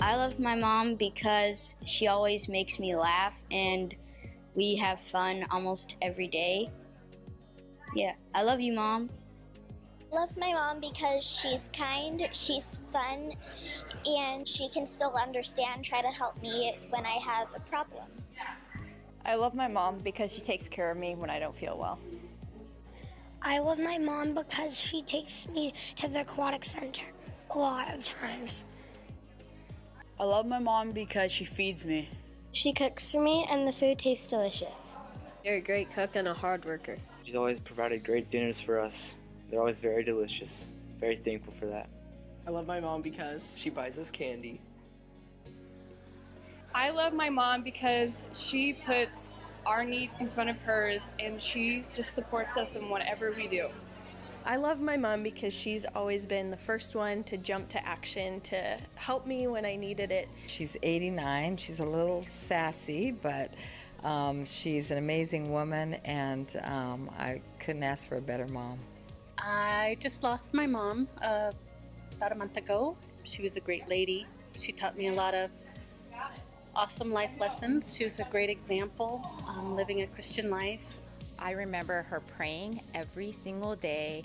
I love my mom because she always makes me laugh and we have fun almost every day. Yeah, I love you, Mom. Love my mom because she's kind, she's fun, and she can still understand, try to help me when I have a problem. I love my mom because she takes care of me when I don't feel well. I love my mom because she takes me to the aquatic center a lot of times. I love my mom because she feeds me. She cooks for me and the food tastes delicious. You're a great cook and a hard worker. She's always provided great dinners for us. They're always very delicious. Very thankful for that. I love my mom because she buys us candy. I love my mom because she puts our needs in front of hers and she just supports us in whatever we do. I love my mom because she's always been the first one to jump to action to help me when I needed it. She's 89. She's a little sassy, but she's an amazing woman, and I couldn't ask for a better mom. I just lost my mom about a month ago. She was a great lady. She taught me a lot of awesome life lessons. She was a great example living a Christian life. I remember her praying every single day,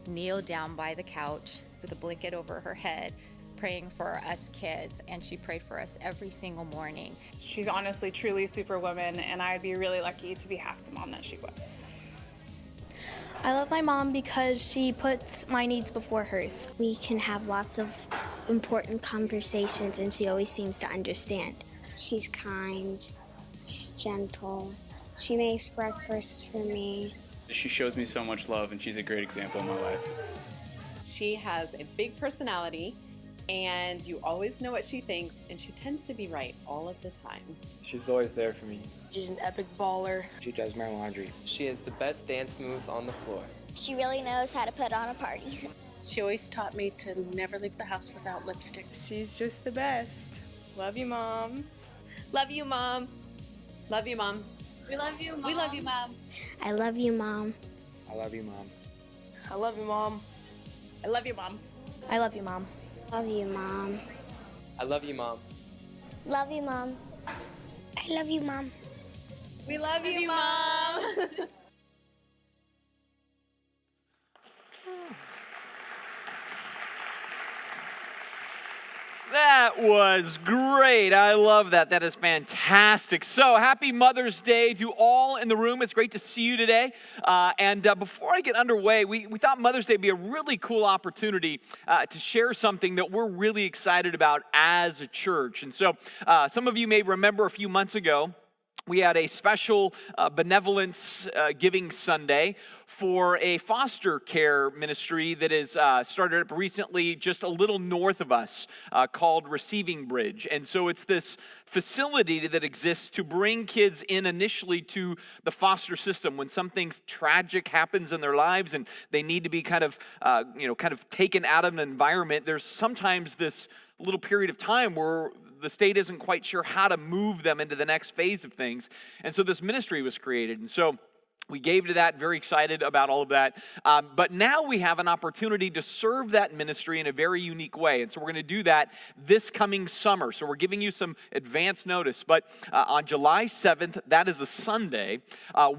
kneel down by the couch with a blanket over her head, praying for us kids, and she prayed for us every single morning. She's honestly, truly superwoman, and I'd be really lucky to be half the mom that she was. I love my mom because she puts my needs before hers. We can have lots of important conversations and she always seems to understand. She's kind, she's gentle, she makes breakfast for me. She shows me so much love and she's a great example in my life. She has a big personality and you always know what she thinks, and she tends to be right all of the time. She's always there for me. She's an epic baller. She does my laundry. She has the best dance moves on the floor. She really knows how to put on a party. She always taught me to never leave the house without lipstick. She's just the best. Love you, Mom. Love you, Mom. Love you, Mom. We love you, Mom. We love you, Mom. I love you, Mom. I love you, Mom. I love you, Mom. I love you, Mom. I love you, Mom. Love you, Mom. I love you, Mom. Love you, Mom. I love you, Mom. We love you, Mom. That was great. I love that. That is fantastic. So happy Mother's Day to all in the room. It's great to see you today. Before I get underway, we thought Mother's Day would be a really cool opportunity to share something that we're really excited about as a church. And so some of you may remember a few months ago, we had a special benevolence giving Sunday for a foster care ministry that is started up recently just a little north of us called Receiving Bridge. And so it's this facility that exists to bring kids in initially to the foster system when something tragic happens in their lives and they need to be kind of taken out of an environment. There's sometimes this little period of time where the state isn't quite sure how to move them into the next phase of things. And so this ministry was created. And so we gave to that, very excited about all of that. But now we have an opportunity to serve that ministry in a very unique way. And so we're going to do that this coming summer. So we're giving you some advance notice. But on July 7th, that is a Sunday,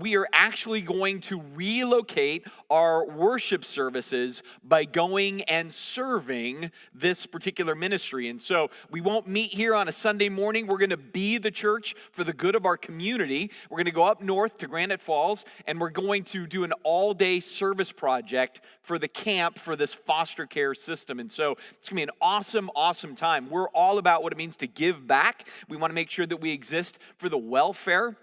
we are actually going to relocate our worship services by going and serving this particular ministry. And so we won't meet here on a Sunday morning. We're going to be the church for the good of our community. We're going to go up north to Granite Falls, and we're going to do an all-day service project for the camp for this foster care system. And so it's going to be an awesome, awesome time. We're all about what it means to give back. We want to make sure that we exist for the welfare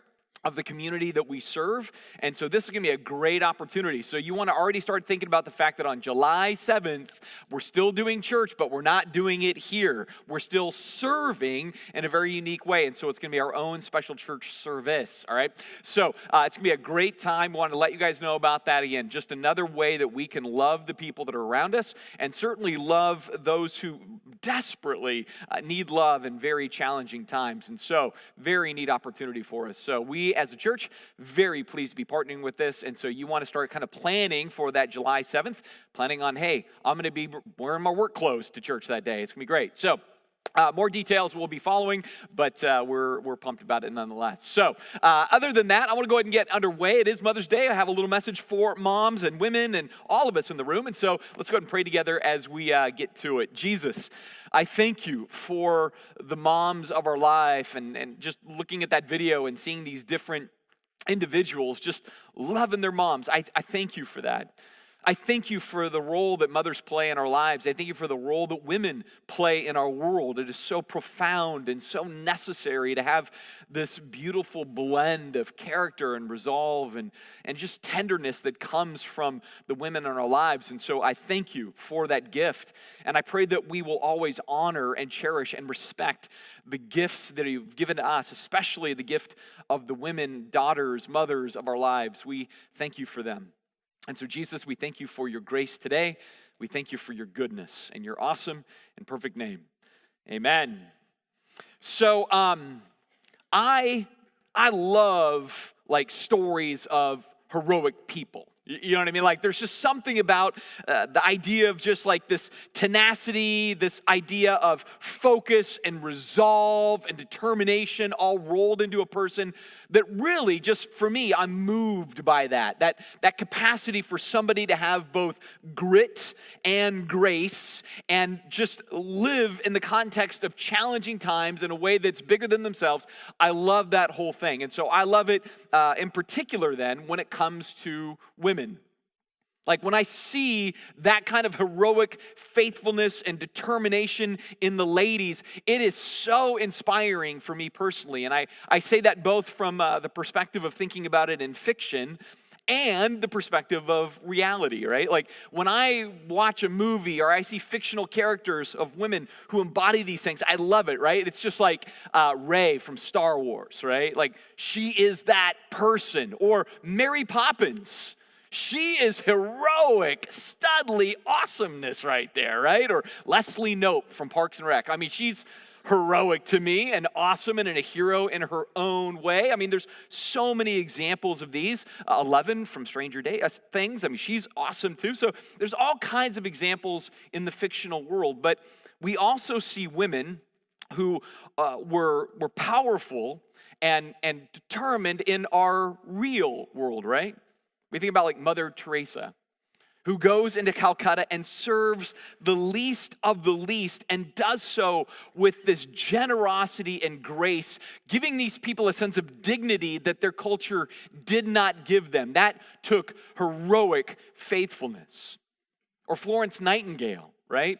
of the community that we serve. And so this is going to be a great opportunity. So you want to already start thinking about the fact that on July 7th, we're still doing church, but we're not doing it here. We're still serving in a very unique way. And so it's going to be our own special church service, all right? So it's going to be a great time. We want to let you guys know about that again. Just another way that we can love the people that are around us and certainly love those who desperately need love in very challenging times. And so very neat opportunity for us. So we as a church, very pleased to be partnering with this. And so you want to start kind of planning for that July 7th, planning on, hey, I'm going to be wearing my work clothes to church that day. It's going to be great. So More details will be following, but we're pumped about it nonetheless. So other than that, I want to go ahead and get underway. It is Mother's Day. I have a little message for moms and women and all of us in the room. And so let's go ahead and pray together as we get to it. Jesus, I thank you for the moms of our life and just looking at that video and seeing these different individuals just loving their moms. I thank you for that. I thank you for the role that mothers play in our lives. I thank you for the role that women play in our world. It is so profound and so necessary to have this beautiful blend of character and resolve and just tenderness that comes from the women in our lives. And so I thank you for that gift. And I pray that we will always honor and cherish and respect the gifts that you've given to us, especially the gift of the women, daughters, mothers of our lives. We thank you for them. And so, Jesus, we thank you for your grace today. We thank you for your goodness and your awesome and perfect name. Amen. So, I love like stories of heroic people. You know what I mean? Like there's just something about the idea of just like this tenacity, this idea of focus and resolve and determination all rolled into a person that really just for me, I'm moved by that capacity for somebody to have both grit and grace and just live in the context of challenging times in a way that's bigger than themselves. I love that whole thing. And so I love it in particular then when it comes to women. Like when I see that kind of heroic faithfulness and determination in the ladies, it is so inspiring for me personally. And I say that both from the perspective of thinking about it in fiction and the perspective of reality, right? Like when I watch a movie or I see fictional characters of women who embody these things, I love it, right? It's just like Rey from Star Wars, right? Like she is that person. Or Mary Poppins. She is heroic, studly awesomeness right there, right? Or Leslie Knope from Parks and Rec. I mean, she's heroic to me and awesome and a hero in her own way. I mean, there's so many examples of these. 11 from Stranger Things. I mean, she's awesome too. So there's all kinds of examples in the fictional world. But we also see women who were powerful and determined in our real world, right? We think about like Mother Teresa, who goes into Calcutta and serves the least of the least and does so with this generosity and grace, giving these people a sense of dignity that their culture did not give them. That took heroic faithfulness. Or Florence Nightingale, right?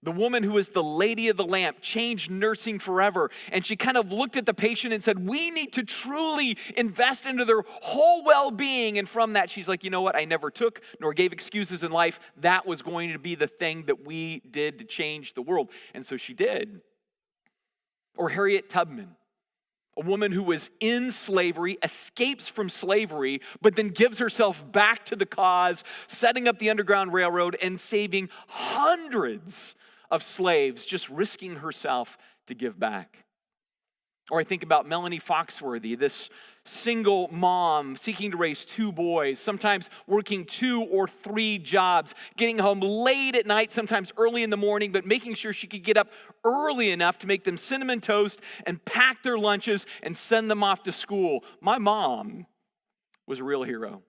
The woman who is the lady of the lamp, changed nursing forever. And she kind of looked at the patient and said, we need to truly invest into their whole well-being. And from that, she's like, you know what? I never took nor gave excuses in life. That was going to be the thing that we did to change the world. And so she did. Or Harriet Tubman, a woman who was in slavery, escapes from slavery, but then gives herself back to the cause, setting up the Underground Railroad and saving hundreds of slaves, just risking herself to give back. Or I think about Melanie Foxworthy, this single mom seeking to raise 2 boys, sometimes working 2 or 3 jobs, getting home late at night, sometimes early in the morning, but making sure she could get up early enough to make them cinnamon toast and pack their lunches and send them off to school. My mom was a real hero.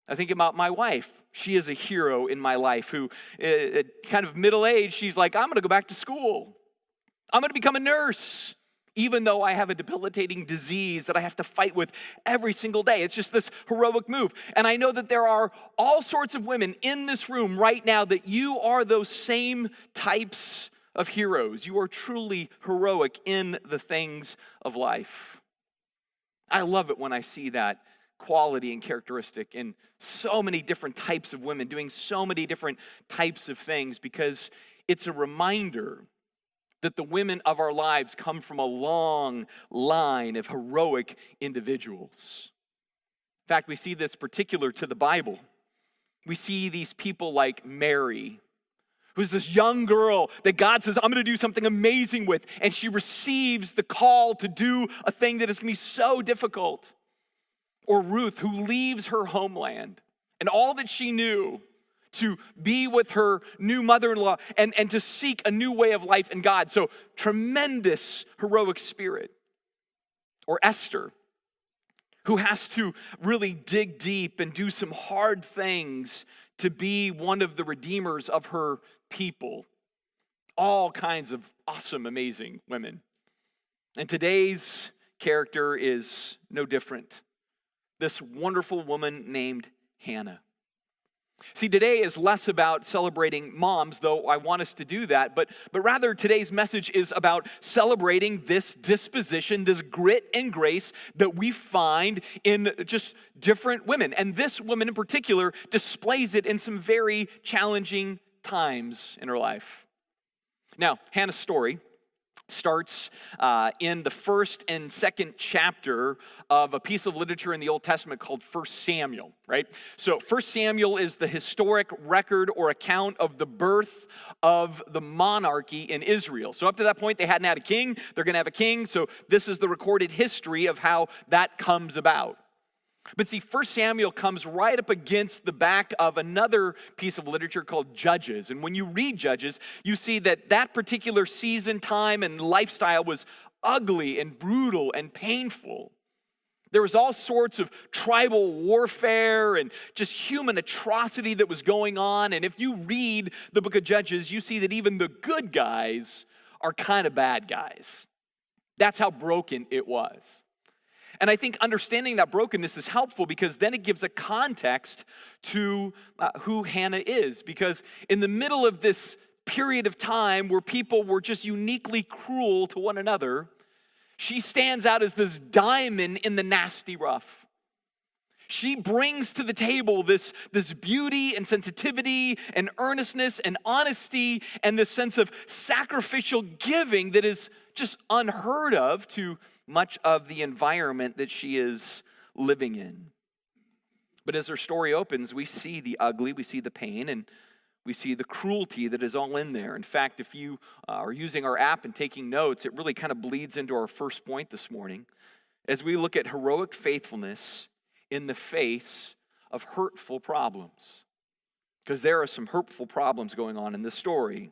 I think about my wife. She is a hero in my life who, kind of middle-aged, she's like, I'm going to go back to school. I'm going to become a nurse, even though I have a debilitating disease that I have to fight with every single day. It's just this heroic move. And I know that there are all sorts of women in this room right now that you are those same types of heroes. You are truly heroic in the things of life. I love it when I see that quality and characteristic in so many different types of women doing so many different types of things, because it's a reminder that the women of our lives come from a long line of heroic individuals. In fact, we see this particular to the Bible. We see these people like Mary, who's this young girl that God says, I'm going to do something amazing with, and she receives the call to do a thing that is going to be so difficult. Or Ruth, who leaves her homeland and all that she knew to be with her new mother-in-law and to seek a new way of life in God. So tremendous heroic spirit. Or Esther, who has to really dig deep and do some hard things to be one of the redeemers of her people. All kinds of awesome, amazing women. And today's character is no different. This wonderful woman named Hannah. See, today is less about celebrating moms, though I want us to do that, but rather today's message is about celebrating this disposition, this grit and grace that we find in just different women. And this woman in particular displays it in some very challenging times in her life. Now, Hannah's story starts in the first and second chapter of a piece of literature in the Old Testament called 1 Samuel, right? So 1 Samuel is the historic record or account of the birth of the monarchy in Israel. So up to that point, they hadn't had a king. They're going to have a king. So this is the recorded history of how that comes about. But see, 1 Samuel comes right up against the back of another piece of literature called Judges. And when you read Judges, you see that that particular season, time, and lifestyle was ugly and brutal and painful. There was all sorts of tribal warfare and just human atrocity that was going on. And if you read the book of Judges, you see that even the good guys are kind of bad guys. That's how broken it was. And I think understanding that brokenness is helpful because then it gives a context to who Hannah is. Because in the middle of this period of time where people were just uniquely cruel to one another, she stands out as this diamond in the nasty rough. She brings to the table this beauty and sensitivity and earnestness and honesty and this sense of sacrificial giving that is just unheard of to much of the environment that she is living in. But as her story opens, we see the ugly, we see the pain, and we see the cruelty that is all in there. In fact, if you are using our app and taking notes, it really kind of bleeds into our first point this morning as we look at heroic faithfulness in the face of hurtful problems. Because there are some hurtful problems going on in this story.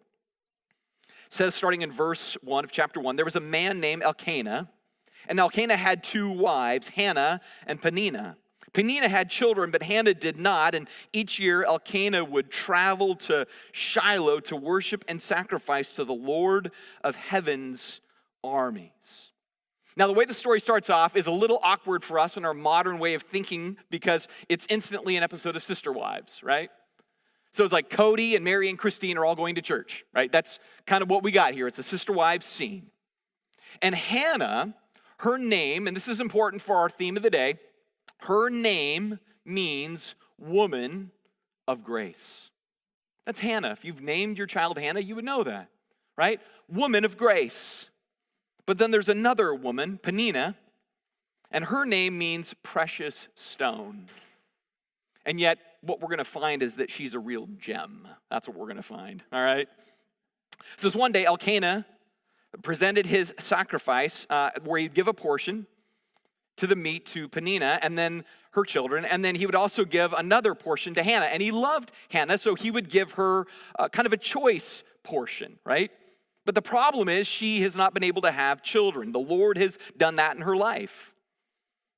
It says, starting in verse 1 of chapter 1, there was a man named Elkanah, and Elkanah had two wives, Hannah and Peninnah. Peninnah had children, but Hannah did not, and each year Elkanah would travel to Shiloh to worship and sacrifice to the Lord of heaven's armies. Now, the way the story starts off is a little awkward for us in our modern way of thinking because it's instantly an episode of Sister Wives, right? So it's like Cody and Mary and Christine are all going to church, right? That's kind of what we got here. It's a Sister Wives scene. And Hannah, her name, and this is important for our theme of the day, her name means woman of grace. That's Hannah. If you've named your child Hannah, you would know that, right? Woman of grace. But then there's another woman, Peninnah, and her name means precious stone. And yet, what we're going to find is that she's a real gem. That's what we're going to find, all right? So this one day, Elkanah presented his sacrifice where he'd give a portion to the meat to Peninnah and then her children, and then he would also give another portion to Hannah. And he loved Hannah, so he would give her kind of a choice portion, right? But the problem is she has not been able to have children. The Lord has done that in her life.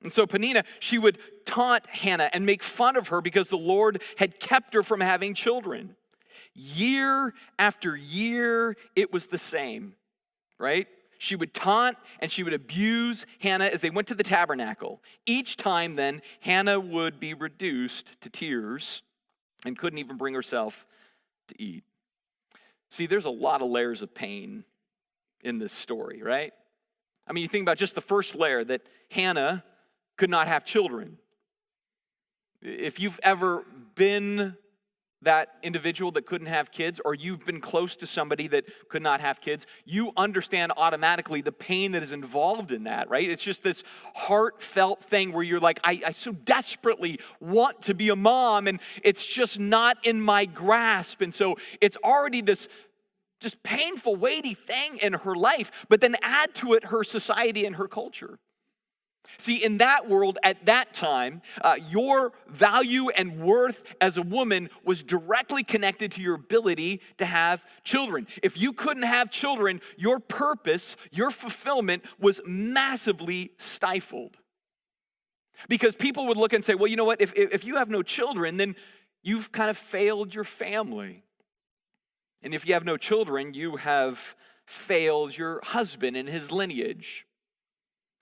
And so Peninnah, she would taunt Hannah and make fun of her because the Lord had kept her from having children. Year after year, it was the same, right? She would taunt and she would abuse Hannah as they went to the tabernacle. Each time then, Hannah would be reduced to tears and couldn't even bring herself to eat. See, there's a lot of layers of pain in this story, right? I mean, you think about just the first layer, that Hannah could not have children. If you've ever been that individual that couldn't have kids, or you've been close to somebody that could not have kids, you understand automatically the pain that is involved in that, right? It's just this heartfelt thing where you're like, I so desperately want to be a mom, and it's just not in my grasp. And so it's already this just painful, weighty thing in her life, but then add to it her society and her culture. See, in that world at that time, your value and worth as a woman was directly connected to your ability to have children. If you couldn't have children, your purpose, your fulfillment was massively stifled. Because people would look and say, well, you know what, if you have no children, then you've kind of failed your family. And if you have no children, you have failed your husband and his lineage.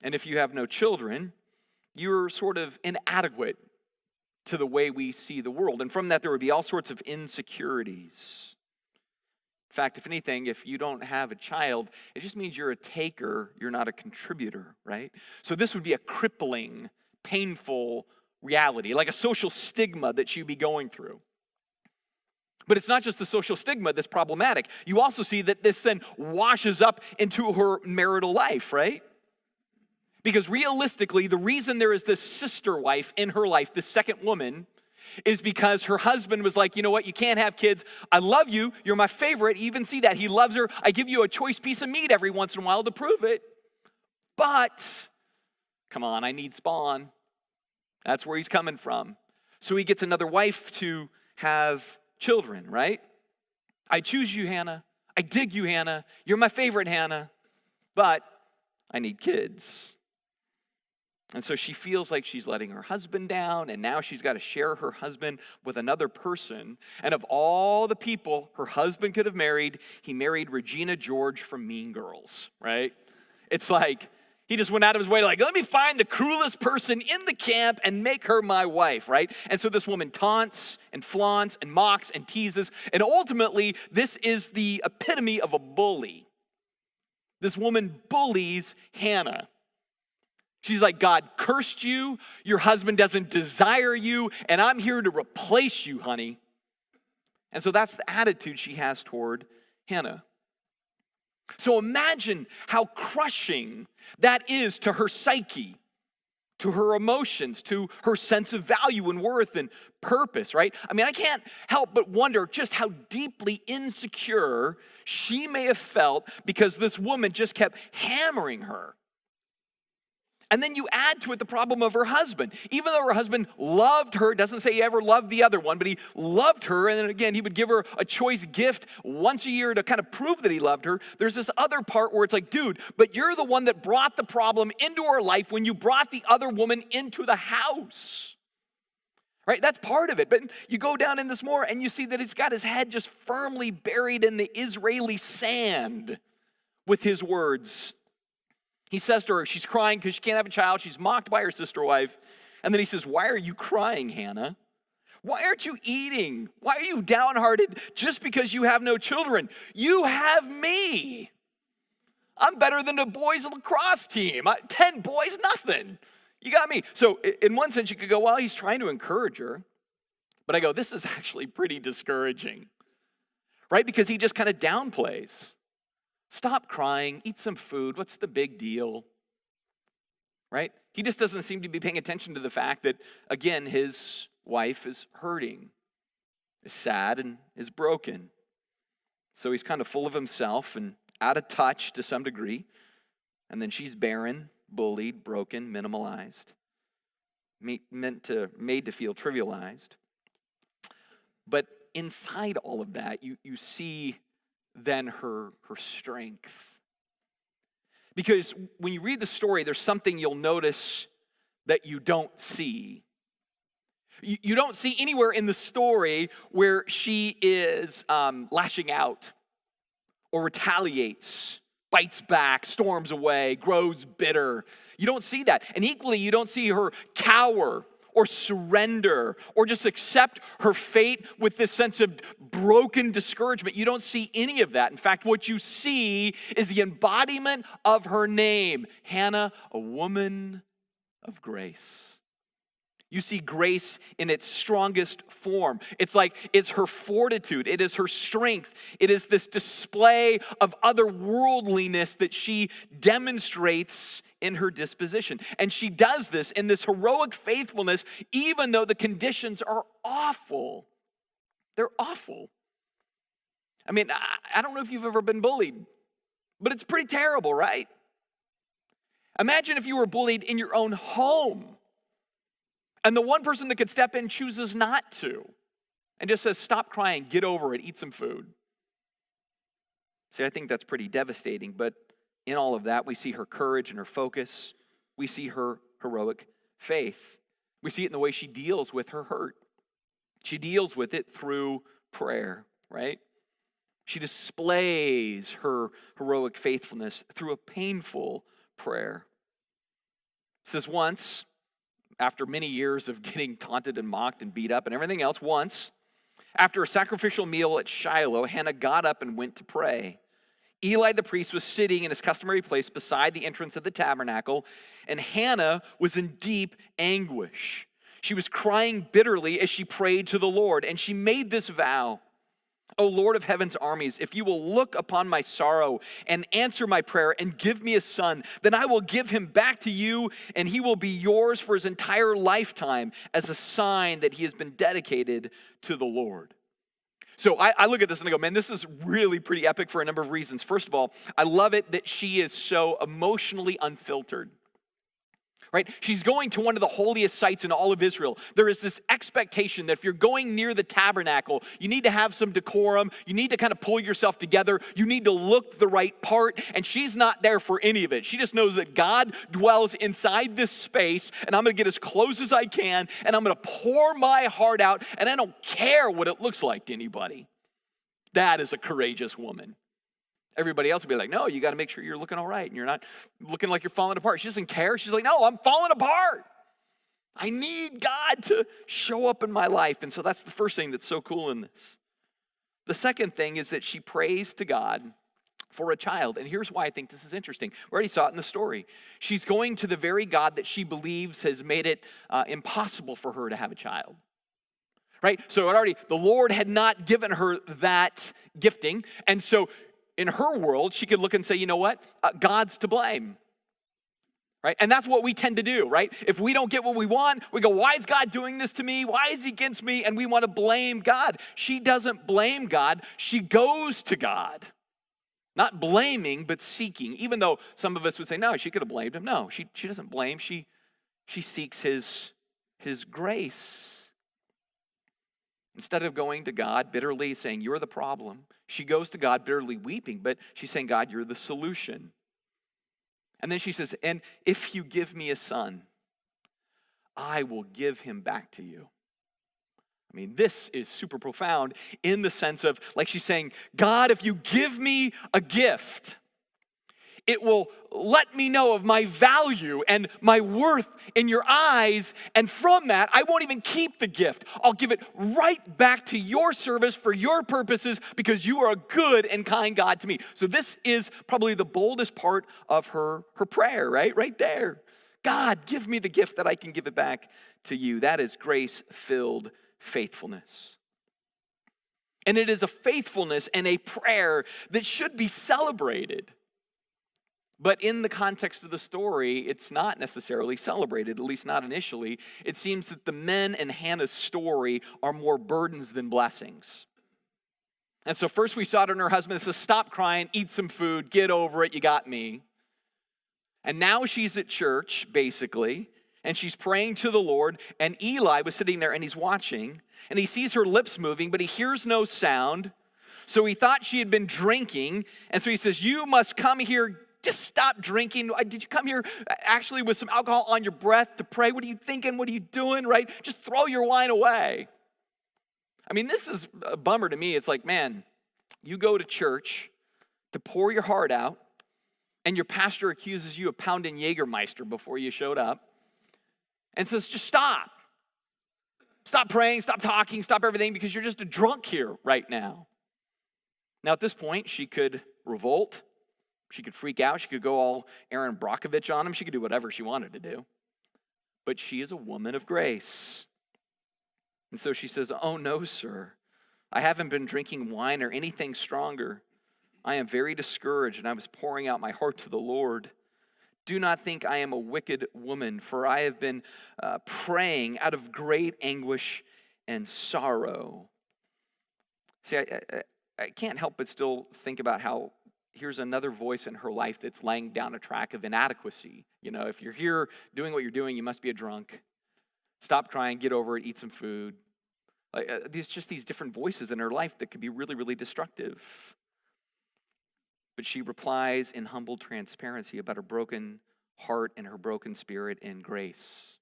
And if you have no children, you're sort of inadequate to the way we see the world. And from that, there would be all sorts of insecurities. In fact, if anything, if you don't have a child, it just means you're a taker, you're not a contributor, right? So this would be a crippling, painful reality, like a social stigma that you'd be going through. But it's not just the social stigma that's problematic. You also see that this then washes up into her marital life, right? Because realistically, the reason there is this sister wife in her life, this second woman, is because her husband was like, you know what, you can't have kids. I love you. You're my favorite. You even see that. He loves her. I give you a choice piece of meat every once in a while to prove it. But, come on, I need spawn. That's where he's coming from. So he gets another wife to have children, right? I choose you, Hannah. I dig you, Hannah. You're my favorite, Hannah. But I need kids. And so she feels like she's letting her husband down, and now she's got to share her husband with another person. And of all the people her husband could have married, he married Regina George from Mean Girls, right? It's like he just went out of his way to let me find the cruelest person in the camp and make her my wife, right? And so this woman taunts and flaunts and mocks and teases, and ultimately this is the epitome of a bully. This woman bullies Hannah. She's like, God cursed you, your husband doesn't desire you, and I'm here to replace you, honey. And so that's the attitude she has toward Hannah. So imagine how crushing that is to her psyche, to her emotions, to her sense of value and worth and purpose, right? I mean, I can't help but wonder just how deeply insecure she may have felt because this woman just kept hammering her. And then you add to it the problem of her husband. Even though her husband loved her, doesn't say he ever loved the other one, but he loved her. And then again, he would give her a choice gift once a year to kind of prove that he loved her. There's this other part where it's like, dude, but you're the one that brought the problem into her life when you brought the other woman into the house. Right? That's part of it. But you go down in this more and you see that he's got his head just firmly buried in the Israeli sand with his words. He says to her, she's crying because she can't have a child. She's mocked by her sister wife. And then he says, why are you crying, Hannah? Why aren't you eating? Why are you downhearted just because you have no children? You have me. I'm better than the boys' lacrosse team. 10 boys, nothing. You got me. So in one sense, you could go, well, he's trying to encourage her. But I go, this is actually pretty discouraging, right? Because he just kind of downplays. Stop crying, eat some food, what's the big deal? Right? He just doesn't seem to be paying attention to the fact that, again, his wife is hurting, is sad, and is broken. So he's kind of full of himself and out of touch to some degree. And then she's barren, bullied, broken, minimalized, made to feel trivialized. But inside all of that, you see then her strength. Because when you read the story, there's something you'll notice that you don't see. You don't see anywhere in the story where she is lashing out or retaliates, bites back, storms away, grows bitter. You don't see that. And equally, you don't see her cower or surrender, or just accept her fate with this sense of broken discouragement. You don't see any of that. In fact, what you see is the embodiment of her name, Hannah, a woman of grace. You see grace in its strongest form. It's like it's her fortitude. It is her strength. It is this display of otherworldliness that she demonstrates in her disposition. And she does this in this heroic faithfulness, even though the conditions are awful. They're awful. I mean, I don't know if you've ever been bullied, but it's pretty terrible, right? Imagine if you were bullied in your own home and the one person that could step in chooses not to and just says, stop crying, get over it, eat some food. See, I think that's pretty devastating, but in all of that, we see her courage and her focus. We see her heroic faith. We see it in the way she deals with her hurt. She deals with it through prayer, right? She displays her heroic faithfulness through a painful prayer. It says once, after many years of getting taunted and mocked and beat up and everything else, once, after a sacrificial meal at Shiloh, Hannah got up and went to pray. Eli the priest was sitting in his customary place beside the entrance of the tabernacle, and Hannah was in deep anguish. She was crying bitterly as she prayed to the Lord, and she made this vow. O Lord of heaven's armies, if you will look upon my sorrow and answer my prayer and give me a son, then I will give him back to you, and he will be yours for his entire lifetime as a sign that he has been dedicated to the Lord. So I look at this and I go, man, this is really pretty epic for a number of reasons. First of all, I love it that she is so emotionally unfiltered. Right? She's going to one of the holiest sites in all of Israel. There is this expectation that if you're going near the tabernacle, you need to have some decorum. You need to kind of pull yourself together. You need to look the right part. And she's not there for any of it. She just knows that God dwells inside this space, and I'm going to get as close as I can, and I'm going to pour my heart out, and I don't care what it looks like to anybody. That is a courageous woman. Everybody else would be like, no, you got to make sure you're looking all right and you're not looking like you're falling apart. She doesn't care. She's like, no, I'm falling apart. I need God to show up in my life. And so that's the first thing that's so cool in this. The second thing is that she prays to God for a child. And here's why I think this is interesting. We already saw it in the story. She's going to the very God that she believes has made it impossible for her to have a child. Right? So the Lord had not given her that gifting. And so in her world, she could look and say, you know what? God's to blame. Right? And that's what we tend to do, right? If we don't get what we want, we go, why is God doing this to me? Why is he against me? And we want to blame God. She doesn't blame God. She goes to God. Not blaming, but seeking. Even though some of us would say, no, she could have blamed him. No, she doesn't blame. She seeks his grace. Instead of going to God bitterly saying, you're the problem, she goes to God bitterly weeping, but she's saying, God, you're the solution. And then she says, and if you give me a son, I will give him back to you. I mean, this is super profound in the sense of, like she's saying, God, if you give me a gift, it will let me know of my value and my worth in your eyes. And from that, I won't even keep the gift. I'll give it right back to your service for your purposes because you are a good and kind God to me. So this is probably the boldest part of her prayer, right? Right there. God, give me the gift that I can give it back to you. That is grace-filled faithfulness. And it is a faithfulness and a prayer that should be celebrated. But in the context of the story, it's not necessarily celebrated, at least not initially. It seems that the men in Hannah's story are more burdens than blessings. And so first we saw it in her husband. It says, stop crying, eat some food, get over it, you got me. And now she's at church, basically, and she's praying to the Lord, and Eli was sitting there and he's watching, and he sees her lips moving, but he hears no sound. So he thought she had been drinking, and so he says, you must come here. Just stop drinking. Did you come here actually with some alcohol on your breath to pray? What are you thinking? What are you doing, right? Just throw your wine away. I mean, this is a bummer to me. It's like, man, you go to church to pour your heart out, and your pastor accuses you of pounding Jägermeister before you showed up and says, just stop. Stop praying, stop talking, stop everything because you're just a drunk here right now. Now, at this point, she could revolt. She could freak out. She could go all Aaron Brockovich on him. She could do whatever she wanted to do. But she is a woman of grace. And so she says, oh, no, sir. I haven't been drinking wine or anything stronger. I am very discouraged, and I was pouring out my heart to the Lord. Do not think I am a wicked woman, for I have been praying out of great anguish and sorrow. See, I can't help but still think about how here's another voice in her life that's laying down a track of inadequacy. You know, if you're here doing what you're doing, you must be a drunk. Stop crying, get over it, eat some food. There's just these different voices in her life that could be really, really destructive. But she replies in humble transparency about her broken heart and her broken spirit in grace.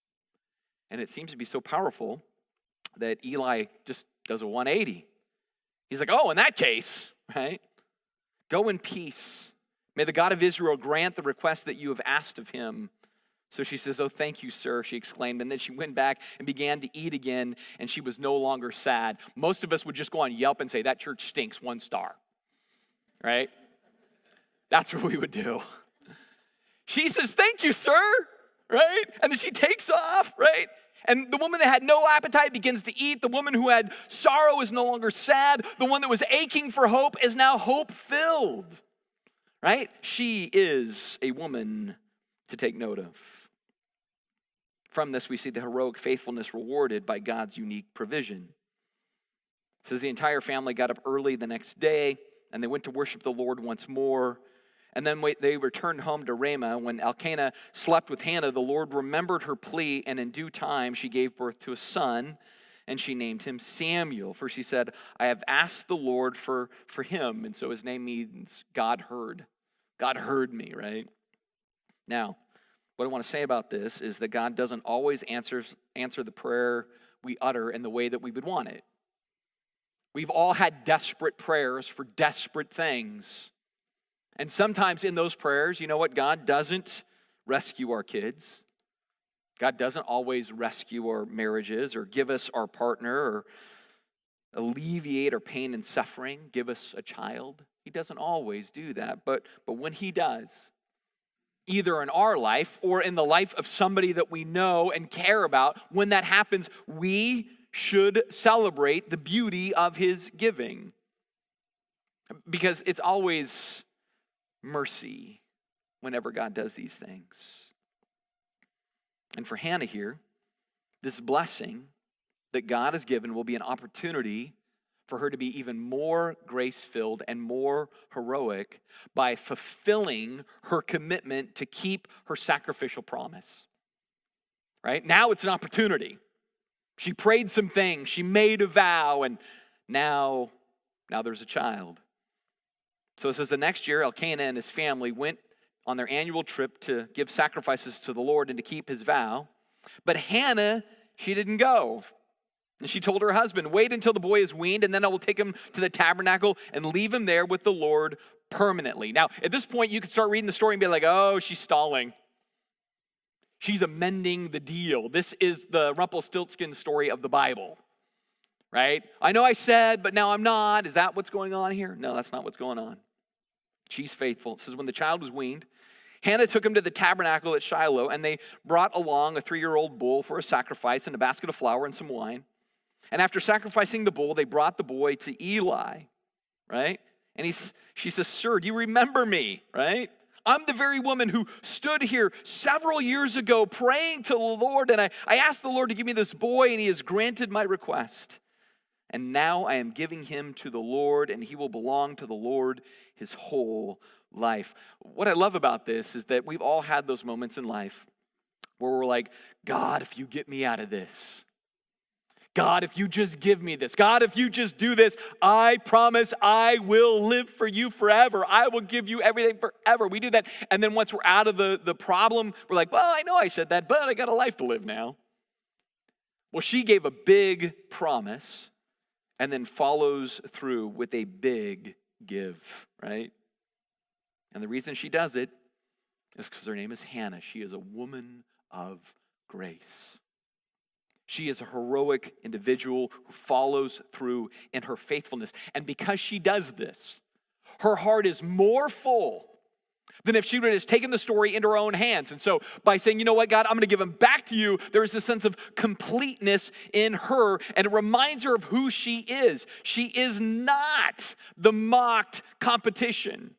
And it seems to be so powerful that Eli just does a 180. He's like, oh, in that case, right? Go in peace. May the God of Israel grant the request that you have asked of him. So she says, oh, thank you, sir, she exclaimed. And then she went back and began to eat again, and she was no longer sad. Most of us would just go on Yelp and say, that church stinks, 1 star, right? That's what we would do. She says, thank you, sir, right? And then she takes off, right? And the woman that had no appetite begins to eat. The woman who had sorrow is no longer sad. The one that was aching for hope is now hope-filled, right? She is a woman to take note of. From this, we see the heroic faithfulness rewarded by God's unique provision. It says the entire family got up early the next day, and they went to worship the Lord once more. And then they returned home to Ramah. When Elkanah slept with Hannah, the Lord remembered her plea, and in due time she gave birth to a son, and she named him Samuel. For she said, I have asked the Lord for him. And so his name means God heard. God heard me, right? Now, what I want to say about this is that God doesn't always answer the prayer we utter in the way that we would want it. We've all had desperate prayers for desperate things. And sometimes in those prayers, you know what? God doesn't rescue our kids. God doesn't always rescue our marriages or give us our partner or alleviate our pain and suffering, give us a child. He doesn't always do that. But when he does, either in our life or in the life of somebody that we know and care about, when that happens, we should celebrate the beauty of his giving. Because it's always mercy whenever God does these things. And for Hannah here, this blessing that God has given will be an opportunity for her to be even more grace-filled and more heroic by fulfilling her commitment to keep her sacrificial promise. Right? Now it's an opportunity. She prayed some things, she made a vow, and now there's a child. So it says the next year, Elkanah and his family went on their annual trip to give sacrifices to the Lord and to keep his vow. But Hannah, she didn't go. And she told her husband, wait until the boy is weaned, and then I will take him to the tabernacle and leave him there with the Lord permanently. Now, at this point, you could start reading the story and be like, oh, she's stalling. She's amending the deal. This is the Rumpelstiltskin story of the Bible, right? I know I said, but now I'm not. Is that what's going on here? No, that's not what's going on. She's faithful. It says, when the child was weaned, Hannah took him to the tabernacle at Shiloh, and they brought along a 3-year-old bull for a sacrifice and a basket of flour and some wine. And after sacrificing the bull, they brought the boy to Eli, right? And she says, sir, do you remember me, right? I'm the very woman who stood here several years ago praying to the Lord, and I asked the Lord to give me this boy, and he has granted my request. And now I am giving him to the Lord, and he will belong to the Lord his whole life. What I love about this is that we've all had those moments in life where we're like, God, if you get me out of this, God, if you just give me this, God, if you just do this, I promise I will live for you forever. I will give you everything forever. We do that, and then once we're out of the problem, we're like, well, I know I said that, but I got a life to live now. Well, she gave a big promise and then follows through with a big give, right? And the reason she does it is because her name is Hannah. She is a woman of grace. She is a heroic individual who follows through in her faithfulness. And because she does this, her heart is more full than if she would have just taken the story into her own hands. And so by saying, you know what, God, I'm going to give him back to you, there is a sense of completeness in her, and it reminds her of who she is. She is not the mocked competition.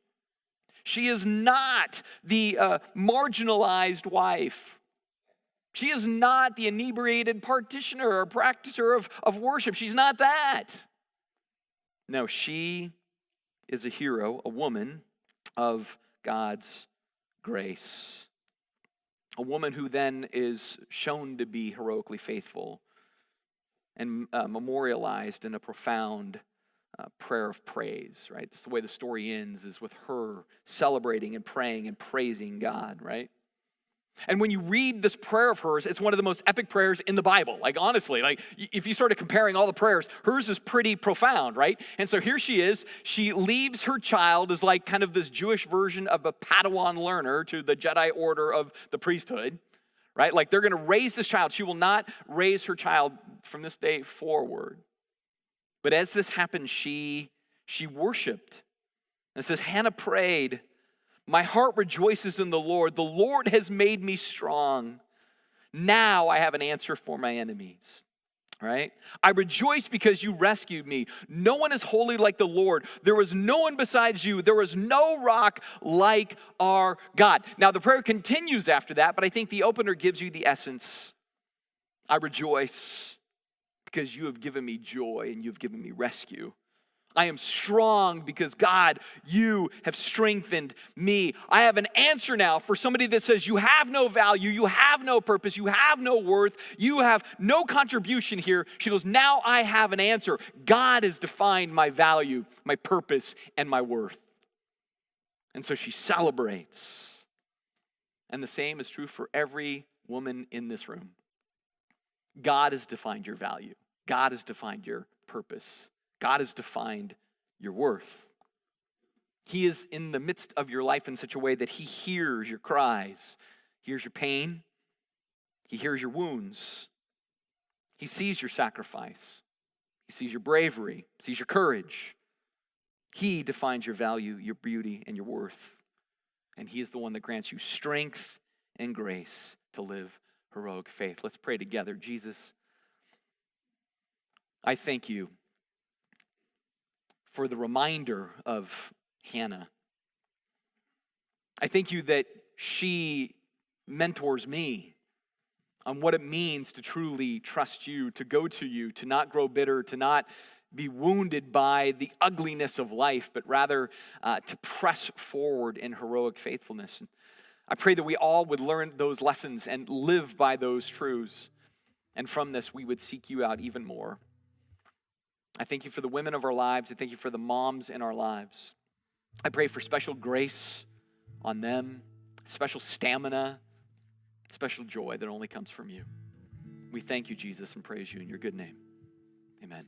She is not the marginalized wife. She is not the inebriated partitioner or practicer of worship. She's not that. No, she is a hero, a woman of God's grace. A woman who then is shown to be heroically faithful and memorialized in a profound prayer of praise, right? That's the way the story ends, is with her celebrating and praying and praising God, right? And when you read this prayer of hers, it's one of the most epic prayers in the Bible. Like, honestly, like if you started comparing all the prayers, hers is pretty profound, right? And so here she is. She leaves her child as like kind of this Jewish version of a Padawan learner to the Jedi order of the priesthood, right? Like they're going to raise this child. She will not raise her child from this day forward. But as this happened, she worshiped. And it says, Hannah prayed, "My heart rejoices in the Lord. The Lord has made me strong. Now I have an answer for my enemies." Right? "I rejoice because you rescued me. No one is holy like the Lord. There is no one besides you. There is no rock like our God." Now the prayer continues after that, but I think the opener gives you the essence. "I rejoice because you have given me joy and you've given me rescue. I am strong because, God, you have strengthened me." I have an answer now for somebody that says you have no value, you have no purpose, you have no worth, you have no contribution here. She goes, now I have an answer. God has defined my value, my purpose, and my worth. And so she celebrates. And the same is true for every woman in this room. God has defined your value. God has defined your purpose. God has defined your worth. He is in the midst of your life in such a way that he hears your cries, hears your pain, he hears your wounds. He sees your sacrifice. He sees your bravery, sees your courage. He defines your value, your beauty, and your worth. And he is the one that grants you strength and grace to live heroic faith. Let's pray together. Jesus, I thank you for the reminder of Hannah. I thank you that she mentors me on what it means to truly trust you, to go to you, to not grow bitter, to not be wounded by the ugliness of life, but rather to press forward in heroic faithfulness. I pray that we all would learn those lessons and live by those truths. And from this, we would seek you out even more. I thank you for the women of our lives. I thank you for the moms in our lives. I pray for special grace on them, special stamina, special joy that only comes from you. We thank you, Jesus, and praise you in your good name. Amen.